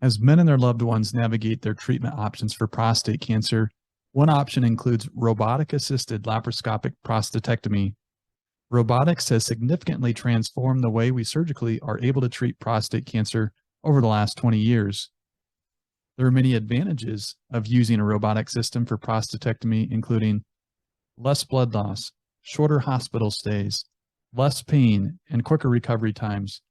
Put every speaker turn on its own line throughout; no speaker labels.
As men and their loved ones navigate their treatment options for prostate cancer, one option includes robotic-assisted laparoscopic prostatectomy. Robotics has significantly transformed the way we surgically are able to treat prostate cancer over the last 20 years. There are many advantages of using a robotic system for prostatectomy, including less blood loss, shorter hospital stays, less pain, and quicker recovery times.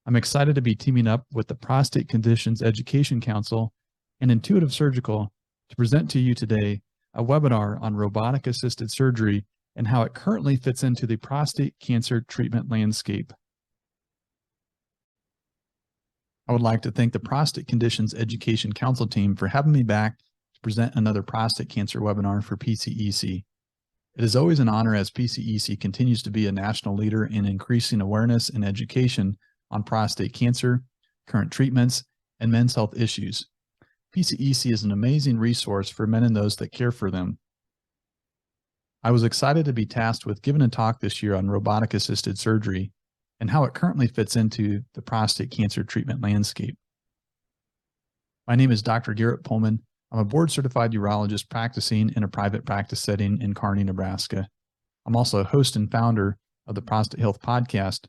I'm excited to be teaming up with the Prostate Conditions Education Council and Intuitive Surgical to present to you today a webinar on robotic-assisted surgery and how it currently fits into the prostate cancer treatment landscape. I would like to thank the Prostate Conditions Education Council team for having me back to present another prostate cancer webinar for PCEC. It is always an honor as PCEC continues to be a national leader in increasing awareness and education on prostate cancer, current treatments, and men's health issues. PCEC is an amazing resource for men and those that care for them. I was excited to be tasked with giving a talk this year on robotic-assisted surgery and how it currently fits into the prostate cancer treatment landscape. My name is Dr. Garrett Pullman. I'm a board-certified urologist practicing in a private practice setting in Kearney, Nebraska. I'm also a host and founder of the Prostate Health Podcast,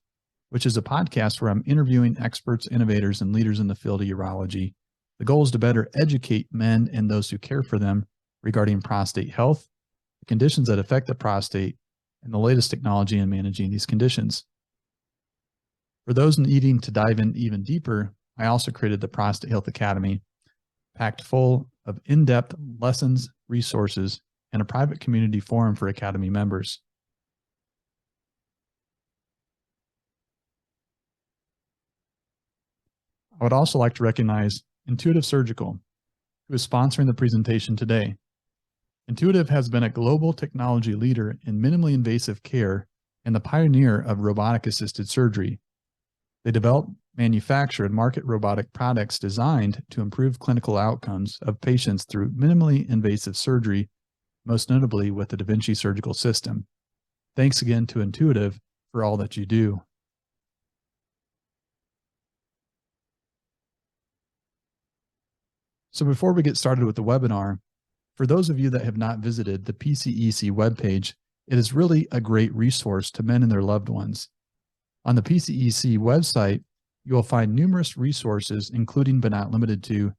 which is a podcast where I'm interviewing experts, innovators, and leaders in the field of urology. The goal is to better educate men and those who care for them regarding prostate health, the conditions that affect the prostate, and the latest technology in managing these conditions. For those needing to dive in even deeper, I also created the Prostate Health Academy, packed full of in-depth lessons, resources, and a private community forum for Academy members. I would also like to recognize Intuitive Surgical, who is sponsoring the presentation today. Intuitive has been a global technology leader in minimally invasive care and the pioneer of robotic-assisted surgery. They develop, manufacture, and market robotic products designed to improve clinical outcomes of patients through minimally invasive surgery, most notably with the VINCI surgical system. Thanks again to Intuitive for all that you do. So before we get started with the webinar, for those of you that have not visited the PCEC webpage, it is really a great resource to men and their loved ones. On the PCEC website, you will find numerous resources, including but not limited to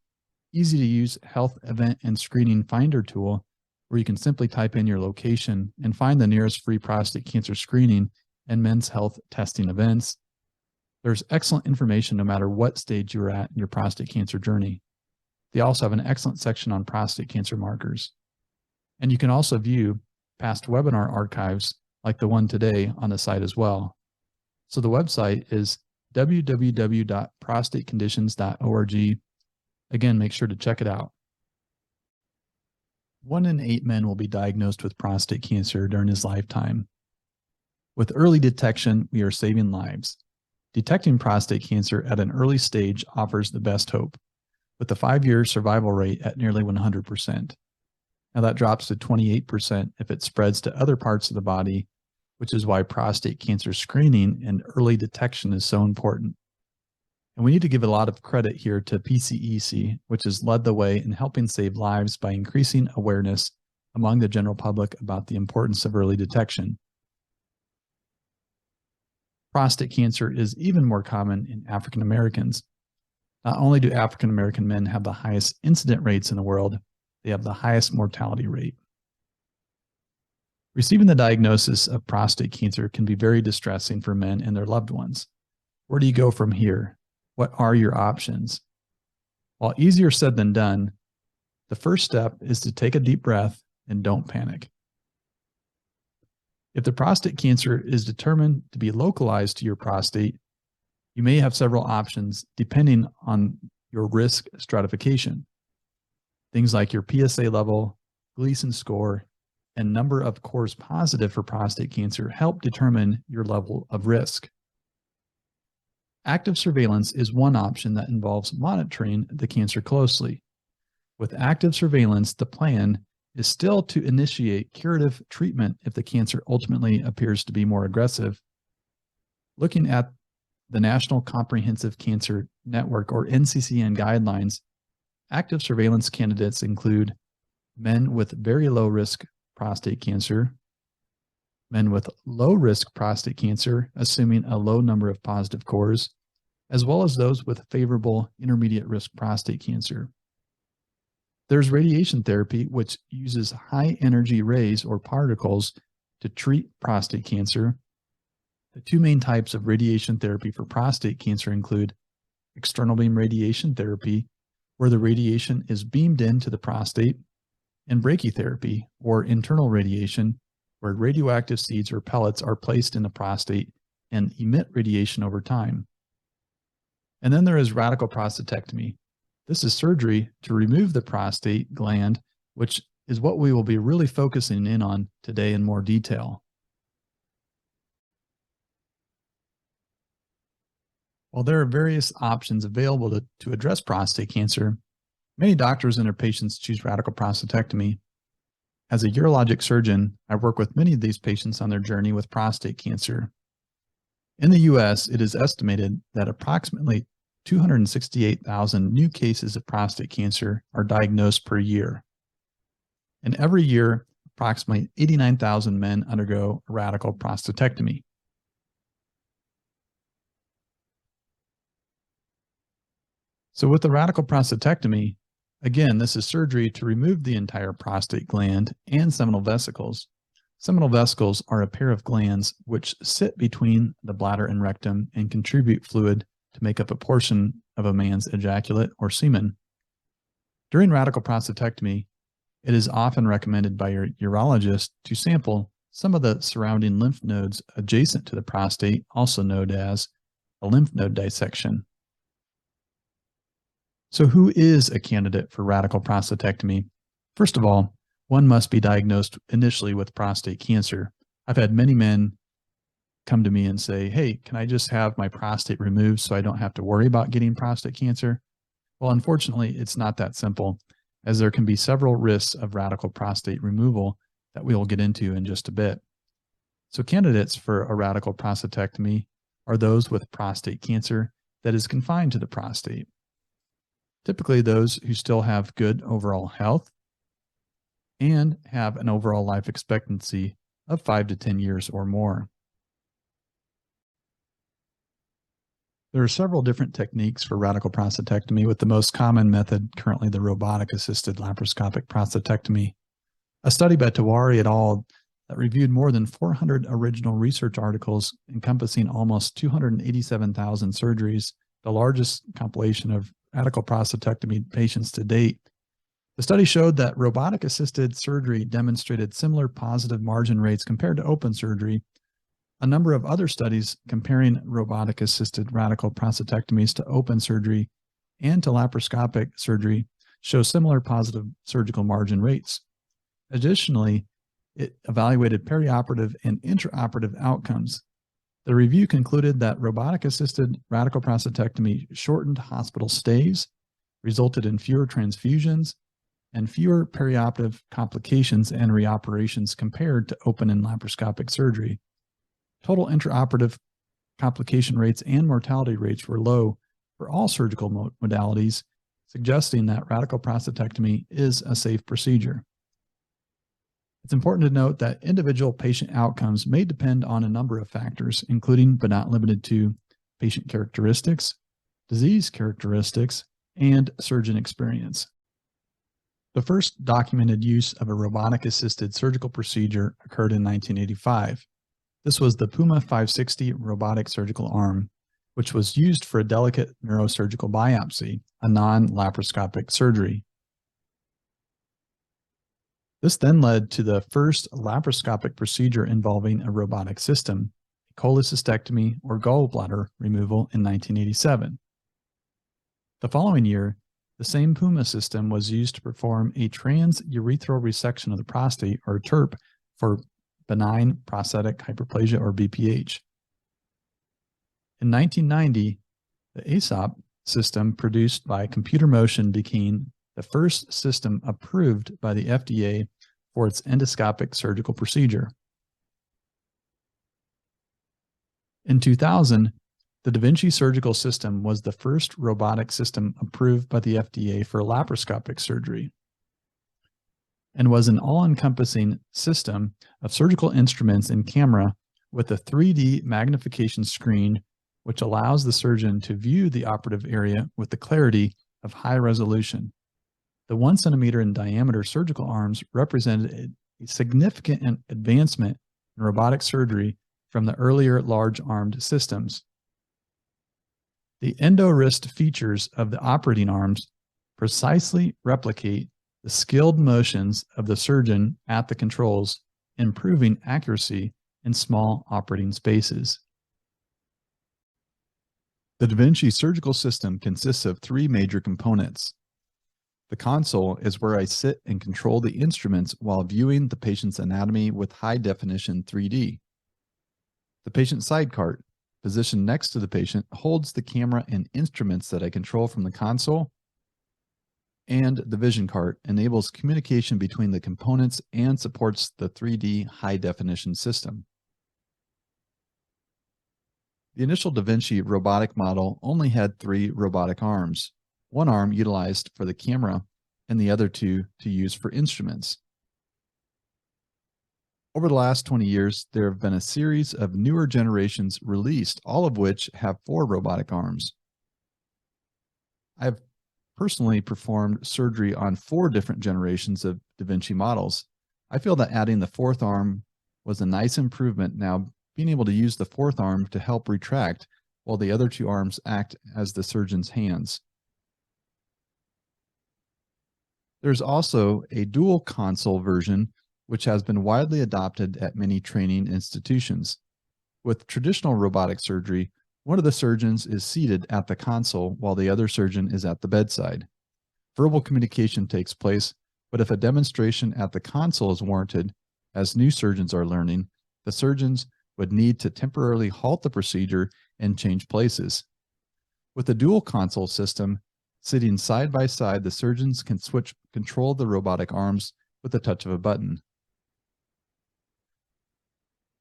easy-to-use health event and screening finder tool, where you can simply type in your location and find the nearest free prostate cancer screening and men's health testing events. There's excellent information no matter what stage you're at in your prostate cancer journey. They also have an excellent section on prostate cancer markers. And you can also view past webinar archives like the one today on the site as well. So the website is www.prostateconditions.org. Again, make sure to check it out. 1 in 8 men will be diagnosed with prostate cancer during his lifetime. With early detection, we are saving lives. Detecting prostate cancer at an early stage offers the best hope, with the 5-year survival rate at nearly 100%. Now that drops to 28% if it spreads to other parts of the body, which is why prostate cancer screening and early detection is so important. And we need to give a lot of credit here to PCEC, which has led the way in helping save lives by increasing awareness among the general public about the importance of early detection. Prostate cancer is even more common in African Americans. Not only do African American men have the highest incident rates in the world, they have the highest mortality rate. Receiving the diagnosis of prostate cancer can be very distressing for men and their loved ones. Where do you go from here? What are your options? While easier said than done, the first step is to take a deep breath and don't panic. If the prostate cancer is determined to be localized to your prostate, you may have several options depending on your risk stratification. Things like your PSA level, Gleason score, and number of cores positive for prostate cancer help determine your level of risk. Active surveillance is one option that involves monitoring the cancer closely. With active surveillance, the plan is still to initiate curative treatment if the cancer ultimately appears to be more aggressive. Looking at the National Comprehensive Cancer Network or NCCN guidelines, active surveillance candidates include men with very low risk prostate cancer, men with low risk prostate cancer, assuming a low number of positive cores, as well as those with favorable intermediate risk prostate cancer. There's radiation therapy, which uses high energy rays or particles to treat prostate cancer. The two main types of radiation therapy for prostate cancer include external beam radiation therapy, where the radiation is beamed into the prostate, and brachytherapy, or internal radiation, where radioactive seeds or pellets are placed in the prostate and emit radiation over time. And then there is radical prostatectomy. This is surgery to remove the prostate gland, which is what we will be really focusing in on today in more detail. While there are various options available to address prostate cancer, many doctors and their patients choose radical prostatectomy. As a urologic surgeon, I work with many of these patients on their journey with prostate cancer. In the U.S., it is estimated that approximately 268,000 new cases of prostate cancer are diagnosed per year. And every year, approximately 89,000 men undergo radical prostatectomy. So with the radical prostatectomy, again, this is surgery to remove the entire prostate gland and seminal vesicles. Seminal vesicles are a pair of glands which sit between the bladder and rectum and contribute fluid to make up a portion of a man's ejaculate or semen. During radical prostatectomy, it is often recommended by your urologist to sample some of the surrounding lymph nodes adjacent to the prostate, also known as a lymph node dissection. So who is a candidate for radical prostatectomy? First of all, one must be diagnosed initially with prostate cancer. I've had many men come to me and say, hey, can I just have my prostate removed so I don't have to worry about getting prostate cancer? Well, unfortunately, it's not that simple, as there can be several risks of radical prostate removal that we will get into in just a bit. So candidates for a radical prostatectomy are those with prostate cancer that is confined to the prostate. Typically those who still have good overall health and have an overall life expectancy of 5 to 10 years or more. There are several different techniques for radical prostatectomy, with the most common method currently the robotic-assisted laparoscopic prostatectomy. A study by Tawari et al. That reviewed more than 400 original research articles encompassing almost 287,000 surgeries, the largest compilation of radical prostatectomy patients to date. The study showed that robotic-assisted surgery demonstrated similar positive margin rates compared to open surgery. A number of other studies comparing robotic-assisted radical prostatectomies to open surgery and to laparoscopic surgery show similar positive surgical margin rates. Additionally, it evaluated perioperative and intraoperative outcomes. The review concluded that robotic-assisted radical prostatectomy shortened hospital stays, resulted in fewer transfusions, and fewer perioperative complications and reoperations compared to open and laparoscopic surgery. Total intraoperative complication rates and mortality rates were low for all surgical modalities, suggesting that radical prostatectomy is a safe procedure. It's important to note that individual patient outcomes may depend on a number of factors, including but not limited to patient characteristics, disease characteristics, and surgeon experience. The first documented use of a robotic-assisted surgical procedure occurred in 1985. This was the Puma 560 robotic surgical arm, which was used for a delicate neurosurgical biopsy, a non-laparoscopic surgery. This then led to the first laparoscopic procedure involving a robotic system, cholecystectomy or gallbladder removal in 1987. The following year, the same Puma system was used to perform a transurethral resection of the prostate, or TURP, for benign prostatic hyperplasia, or BPH. In 1990, the ASOP system produced by Computer Motion became the first system approved by the FDA for its endoscopic surgical procedure. In 2000, The DaVinci surgical system was the first robotic system approved by the FDA for laparoscopic surgery and was an all-encompassing system of surgical instruments and camera with a 3D magnification screen, which allows the surgeon to view the operative area with the clarity of high resolution. The 1 centimeter in diameter surgical arms represented a significant advancement in robotic surgery from the earlier large-armed systems. The endo-wrist features of the operating arms precisely replicate the skilled motions of the surgeon at the controls, improving accuracy in small operating spaces. The DaVinci surgical system consists of 3 major components. The console is where I sit and control the instruments while viewing the patient's anatomy with high-definition 3D. The patient side cart, positioned next to the patient, holds the camera and instruments that I control from the console, and the vision cart enables communication between the components and supports the 3D high-definition system. The initial DaVinci robotic model only had 3 robotic arms, 1 arm utilized for the camera and the other 2 to use for instruments. Over the last 20 years, there have been a series of newer generations released, all of which have 4 robotic arms. I have personally performed surgery on 4 different generations of DaVinci models. I feel that adding the 4th arm was a nice improvement. Now, being able to use the 4th arm to help retract while the other 2 arms act as the surgeon's hands. There's also a dual console version, which has been widely adopted at many training institutions. With traditional robotic surgery, one of the surgeons is seated at the console while the other surgeon is at the bedside. Verbal communication takes place, but if a demonstration at the console is warranted, as new surgeons are learning, the surgeons would need to temporarily halt the procedure and change places. With the dual console system, sitting side by side, the surgeons can control the robotic arms with the touch of a button.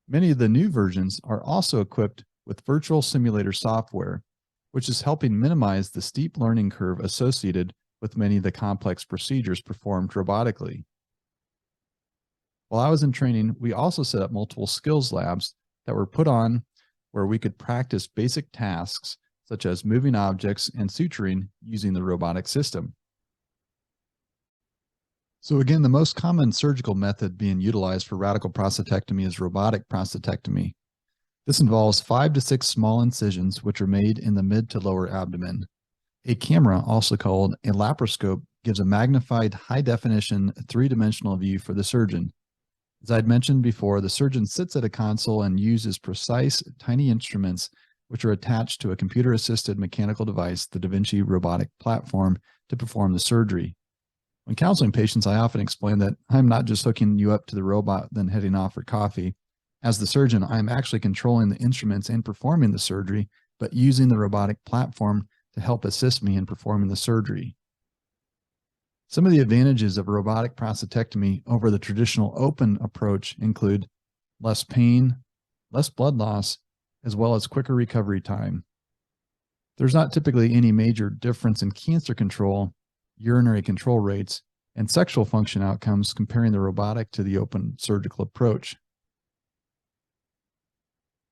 Many of the new versions are also equipped with virtual simulator software, which is helping minimize the steep learning curve associated with many of the complex procedures performed robotically. While I was in training, we also set up multiple skills labs that were put on where we could practice basic tasks such as moving objects and suturing using the robotic system. So again, the most common surgical method being utilized for radical prostatectomy is robotic prostatectomy. This involves 5 to 6 small incisions which are made in the mid to lower abdomen. A camera, also called a laparoscope, gives a magnified high-definition 3-dimensional view for the surgeon. As I'd mentioned before, the surgeon sits at a console and uses precise, tiny instruments which are attached to a computer-assisted mechanical device, the DaVinci robotic platform, to perform the surgery. When counseling patients, I often explain that I'm not just hooking you up to the robot, then heading off for coffee. As the surgeon, I'm actually controlling the instruments and performing the surgery, but using the robotic platform to help assist me in performing the surgery. Some of the advantages of robotic prostatectomy over the traditional open approach include less pain, less blood loss, as well as quicker recovery time. There's not typically any major difference in cancer control, urinary control rates, and sexual function outcomes comparing the robotic to the open surgical approach.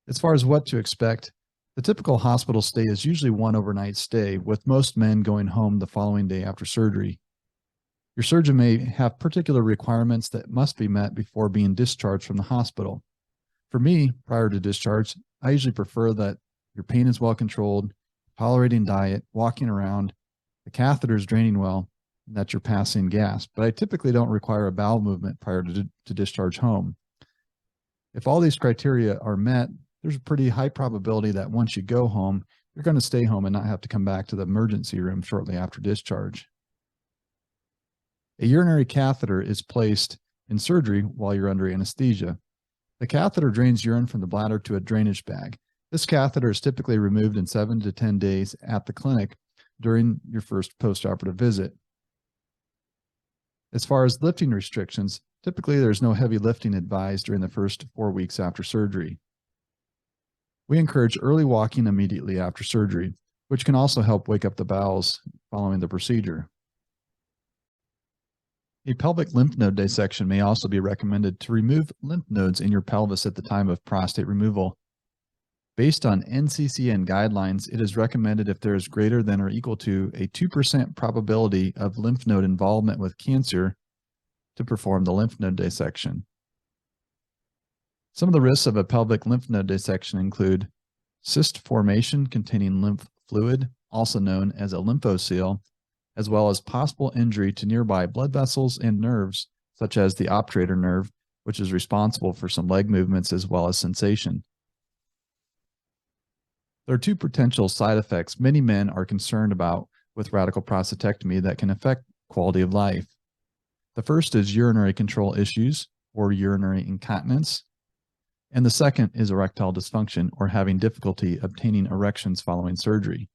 As far as what to expect, the typical hospital stay is usually 1 overnight stay, with most men going home the following day after surgery. Your surgeon may have particular requirements that must be met before being discharged from the hospital. For me, prior to discharge, I usually prefer that your pain is well controlled, tolerating diet, walking around, the catheter is draining well, and that you're passing gas. But I typically don't require a bowel movement prior to discharge home. If all these criteria are met, there's a pretty high probability that once you go home, you're going to stay home and not have to come back to the emergency room shortly after discharge. A urinary catheter is placed in surgery while you're under anesthesia. The catheter drains urine from the bladder to a drainage bag. This catheter is typically removed in 7 to 10 days at the clinic during your first postoperative visit. As far as lifting restrictions, typically there's no heavy lifting advised during the first 4 weeks after surgery. We encourage early walking immediately after surgery, which can also help wake up the bowels following the procedure. A pelvic lymph node dissection may also be recommended to remove lymph nodes in your pelvis at the time of prostate removal. Based on NCCN guidelines, it is recommended if there is greater than or equal to a 2% probability of lymph node involvement with cancer to perform the lymph node dissection. Some of the risks of a pelvic lymph node dissection include cyst formation containing lymph fluid, also known as a lymphocele, as well as possible injury to nearby blood vessels and nerves, such as the obturator nerve, which is responsible for some leg movements as well as sensation. There are two potential side effects many men are concerned about with radical prostatectomy that can affect quality of life. The first is urinary control issues or urinary incontinence, and the second is erectile dysfunction or having difficulty obtaining erections following surgery.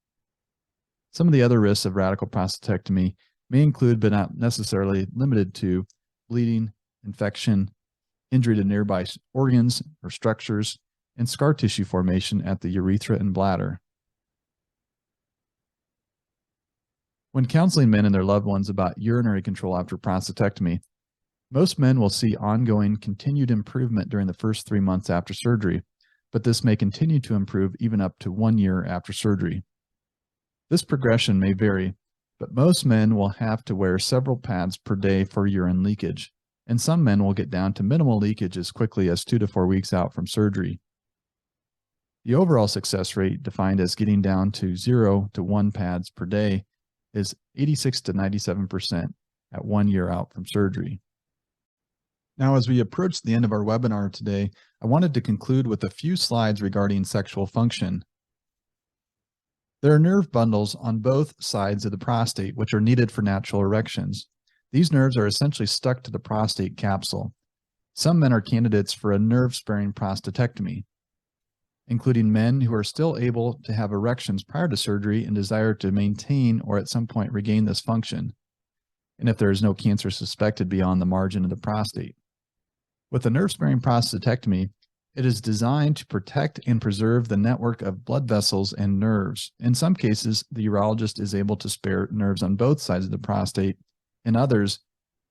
Some of the other risks of radical prostatectomy may include, but not necessarily limited to, bleeding, infection, injury to nearby organs or structures, and scar tissue formation at the urethra and bladder. When counseling men and their loved ones about urinary control after prostatectomy, most men will see ongoing continued improvement during the first 3 months after surgery, but this may continue to improve even up to 1 year after surgery. This progression may vary, but most men will have to wear several pads per day for urine leakage, and some men will get down to minimal leakage as quickly as 2 to 4 weeks out from surgery. The overall success rate, defined as getting down to 0 to 1 pads per day, is 86 to 97% at 1 year out from surgery. Now, as we approach the end of our webinar today, I wanted to conclude with a few slides regarding sexual function. There are nerve bundles on both sides of the prostate, which are needed for natural erections. These nerves are essentially stuck to the prostate capsule. Some men are candidates for a nerve-sparing prostatectomy, including men who are still able to have erections prior to surgery and desire to maintain or at some point regain this function, and if there is no cancer suspected beyond the margin of the prostate. With a nerve-sparing prostatectomy, it is designed to protect and preserve the network of blood vessels and nerves. In some cases, the urologist is able to spare nerves on both sides of the prostate. In others,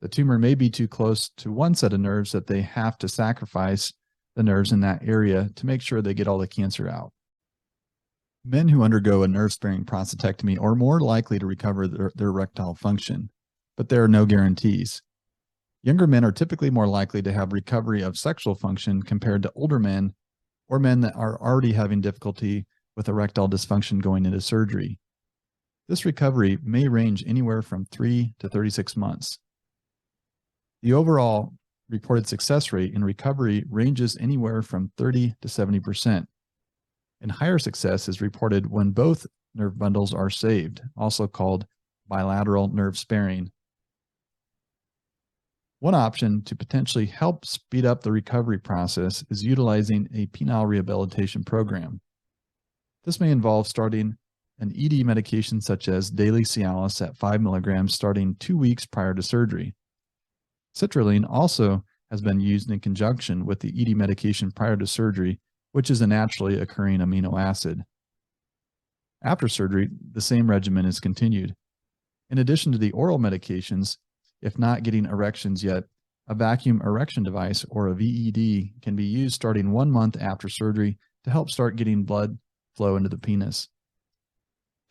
the tumor may be too close to one set of nerves that they have to sacrifice the nerves in that area to make sure they get all the cancer out. Men who undergo a nerve-sparing prostatectomy are more likely to recover their erectile function, but there are no guarantees. Younger men are typically more likely to have recovery of sexual function compared to older men or men that are already having difficulty with erectile dysfunction going into surgery. This recovery may range anywhere from 3 to 36 months. The overall reported success rate in recovery ranges anywhere from 30 to 70%, and higher success is reported when both nerve bundles are saved, also called bilateral nerve sparing. One option to potentially help speed up the recovery process is utilizing a penile rehabilitation program. This may involve starting an ED medication such as daily Cialis at 5 milligrams starting 2 weeks prior to surgery. Citrulline also has been used in conjunction with the ED medication prior to surgery, which is a naturally occurring amino acid. After surgery, the same regimen is continued. In addition to the oral medications, if not getting erections yet, a vacuum erection device or a VED can be used starting 1 month after surgery to help start getting blood flow into the penis.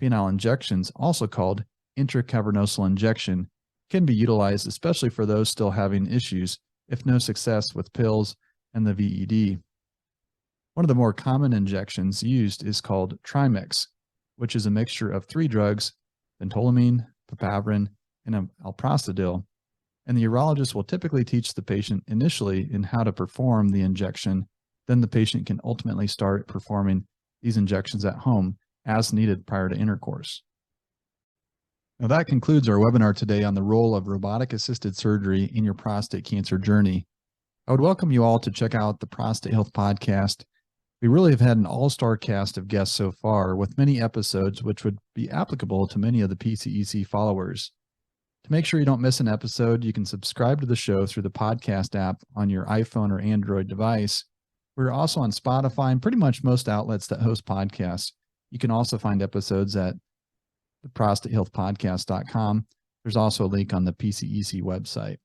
Penile injections, also called intracavernosal injection, can be utilized especially for those still having issues if no success with pills and the VED. One of the more common injections used is called Trimix, which is a mixture of 3 drugs, ventolamine, papaverin, and alprostadil, and the urologist will typically teach the patient initially in how to perform the injection. Then the patient can ultimately start performing these injections at home as needed prior to intercourse. Now that concludes our webinar today on the role of robotic-assisted surgery in your prostate cancer journey. I would welcome you all to check out the Prostate Health Podcast. We really have had an all-star cast of guests so far, with many episodes which would be applicable to many of the PCEC followers. To make sure you don't miss an episode, you can subscribe to the show through the podcast app on your iPhone or Android device, We're also on Spotify and pretty much most outlets that host podcasts. You can also find episodes at the prostatehealthpodcast.com. There's also a link on the PCEC website.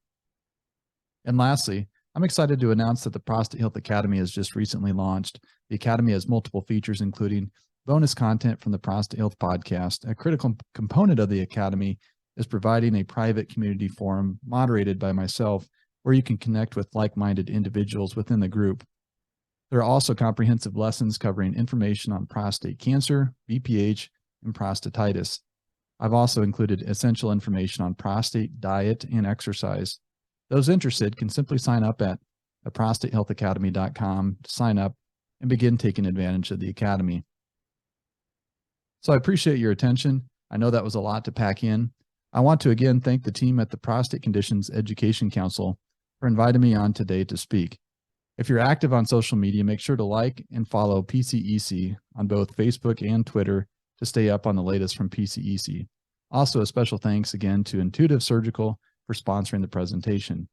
And lastly, I'm excited to announce that the Prostate Health Academy has just recently launched. The Academy has multiple features, including bonus content from the Prostate Health Podcast. A critical component of the Academy is providing a private community forum moderated by myself, where you can connect with like-minded individuals within the group. There are also comprehensive lessons covering information on prostate cancer, VPH, and prostatitis. I've also included essential information on prostate, diet, and exercise. Those interested can simply sign up at prostatehealthacademy.com to sign up and begin taking advantage of the Academy. So I appreciate your attention. I know that was a lot to pack in. I want to again thank the team at the Prostate Conditions Education Council for inviting me on today to speak. If you're active on social media, make sure to like and follow PCEC on both Facebook and Twitter to stay up on the latest from PCEC. Also, a special thanks again to Intuitive Surgical for sponsoring the presentation.